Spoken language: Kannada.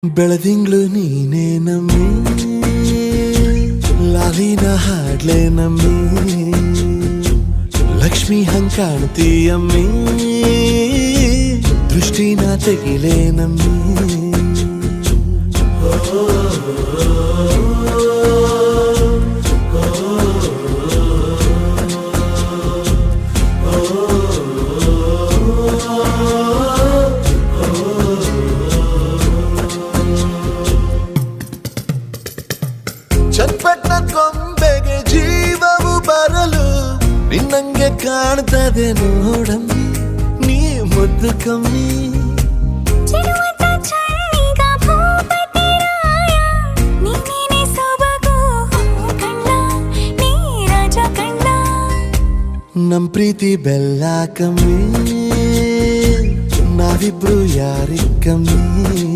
ಬೆಳದಿಂಗ್ಳು ನೀನೇ ನಮ್ಮಿ, ಲಾಲಿನ ಹಾಡ್ಲೆ ನಮ್ಮಿ, ಲಕ್ಷ್ಮಿ ಹಂಗ್ ಕಾಣ್ತೀಯಮ್ಮಿ, ದೃಷ್ಟಿನ ತೆಗಿಲೆ ನಮ್ಮಿ. ಚಟ್ಪಟ್ನ ಕೊಂಬೆಗೆ ಜೀವವು ಬರಲು ನಿನ್ನಂಗೆ ಕಾಣ್ತದೆ ನೋಡಮ್ಮಿ, ನೀ ಮುದ್ದು ಕಮ್ಮಿ. ನಮ್ ಪ್ರೀತಿ ಬೆಲ್ಲ ಕಮ್ಮಿ, ನಾವಿಬ್ರು ಯಾರಿಗ್ ಕಮ್ಮಿ.